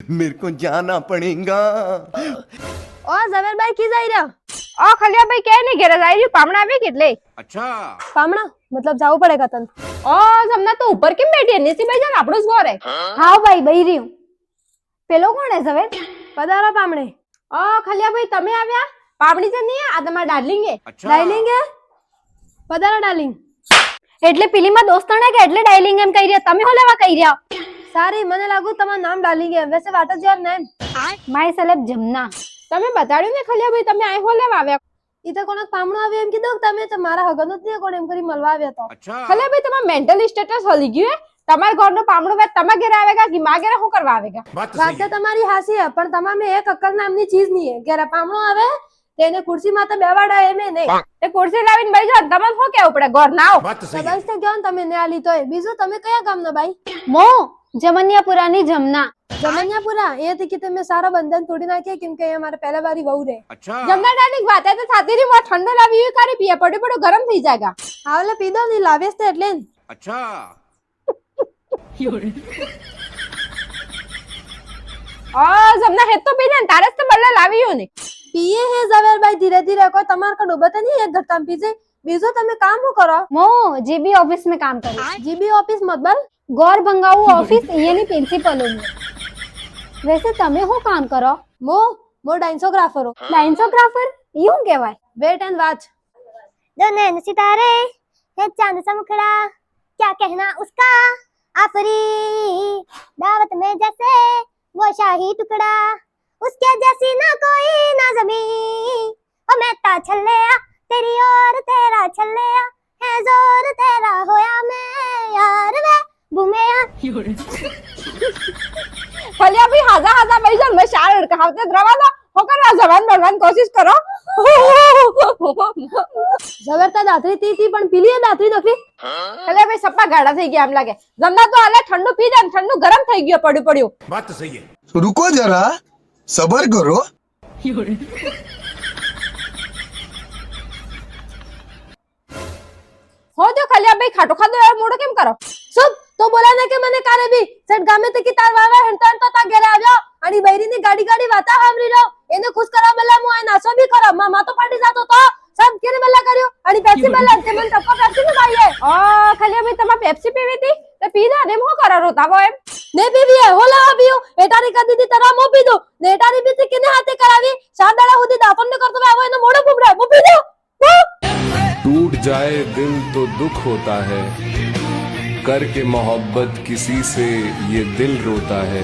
मेरे को जाना पड़ेगा। ઓ ઝવેરભાઈ કી જઈ રહ્યા? ઓ ખલિયાભાઈ કે ની ઘરે જાય રહ્યું પામણા આવી કેટલે अच्छा પામણા મતલબ જાવું પડે કતન. ઓ જમના તો ઉપર કેમ બેઠી નીચે બેસી જા આપણું જ ઘર હે હા ભાઈ બઈ રહ્યું. પેલો કોણ હે ઝવેર? પધારો પામણે. ઓ ખલિયાભાઈ તમે આવ્યા પામણી છે નહીં આ તમારા ડાર્લિંગ હે अच्छा ડાર્લિંગ હે? પધારો ડાર્લિંગ. એટલે પેલીમાં દોસ્તણ કે એટલે ડાર્લિંગ એમ કહી રહ્યા, તમે હો લેવા કહી રહ્યા? સારી મને લાગુ તમારું નામ ડાર્લિંગ હે. વૈસે વાત જ યાર નેમ માય સેલેબ જમના. તમે બતાડ્યું ને ખલિયાભાઈ તમે આય હો લેવા આવ્યા ઈ તો કોણ પામણો આવ્યો એમ કીધું કે તમે તો મારા હગનો જ નહીં કોણ એમ કરી મળવા આવ્યા તો. अच्छा ખલિયાભાઈ તમારું મેન્ટલ સ્ટેટસ હલી ગયું હે તમારા ઘરનું પામણું વેત તમારા ઘરે આવેગા કે મારા ઘરે શું કરવા આવેગા बात तो વાત सही તો તમારી હાસી હે પણ તમામે એક અક્કલ નામની ચીજ નહીં હે. ઘરે પામણો આવે તેને ખુરશીમાં તો બેવાડા એમે નહીં. તે ખુરશી લાવીને બેસી જાઓ તમારે શું કેવું પડે ઘર ના આવો बात तो सही સદાજ તો ક્યાં તમે ને આલી તોય. બીજું તમે કયા ગામના ભાઈ? મો જમનિયાપુરાની જમના જમનિયાપુરા. એ થી કે તમે સારા બંધન તોડી નાખે કેમ કે એ મારા પહેલા વારી વહુ રે. अच्छा જમના ડાર્લિંગ વાત હે તો સાથી રી મો ઠંડો લાવી हुई કરી પીએ પડ્યું પડ્યું ગરમ થઈ જાયગા આવલે પીધો ની લાવેસ તે એટલે ન. अच्छा ઓ જમના હેત તો પીને તારે તો બલ્લે લાવી હું ને પીએ હે ઝવેરભાઈ ધીરે ધીરે. કોઈ તમાર કા ડૂબે તો નહીં એક ઘટકામ પીજે. બીજું તમે કામ શું કરો? મો જીબી ઓફિસ में काम करूं જીબી ઓફિસ મતલબ गौर भंगाऊ ऑफिस येनी प्रिंसिपल हूं वैसे તમે શું કામ કરો મો ડાયન્સોગ્રાફર હો. લાઇન્સોગ્રાફર યું કહેવાય વેટ એન્ડ વॉच. दो नैन सितारे है चांद सा मुखड़ा क्या कहना उसका आफरी दावत में जैसे वो शाही टुकड़ा उसके जैसी ना कोई ना जमी ओ मैं ता छल्ले तेरी और तेरा छल्ले है जोर तेरा होया मैं यार वे बुमेया ફલિયા ભાઈ હાજા હાજા બેસી જાઓ મેં શાર કહાવતે રવા દો હોકર આ જવાન બનવાની કોશિશ કરો ઝવેર તા દાતરી તી પણ પીલી હે દાતરી નખરી. ફલિયા ભાઈ સપ્પા ગાડા થઈ ગયા એમ લાગે જમના તો આલે ઠંડુ પી જાય ઠંડુ ગરમ થઈ ગયું પડ્યું बात तो सही है रुको जरा सबर करो હો જો ખલિયા ભાઈ ખાટો ખાધો એવો મોઢો કેમ કરો સુપ તો બોલા ને કે મને કારે બી સેટ ગામે તે કી તાર વાવા હેણતા તો તા ઘરે આવ્યો અને બૈરી ની ગાડી વાતા સાંભળી રહ્યો. એને ખુશ કરવા બલ્લા મો આ નાસો બી કરો માં તો પાડી જાતો તો સબ કેને બલ્લા કર્યો અને પેપ્સી બલ્લા તે મને ટપકો પેપ્સી ને ખાઈએ. ઓ ખલિયા ભાઈ તમારે પેપ્સી પીવી હતી તો પી દે ને હું કરો રોતા હો એમ ને પીવી હે હોલા આવ્યો એટારી કદી દી તરા મો પીધો ને એટારી બી તે કેને હાથે કરાવી શાદાડા સુધી દાતન ને કરતો આવો એનો મોઢો ફૂબડા મો પીધો. टूट जाए दिल तो दुख होता है करके मोहब्बत किसी से ये दिल रोता है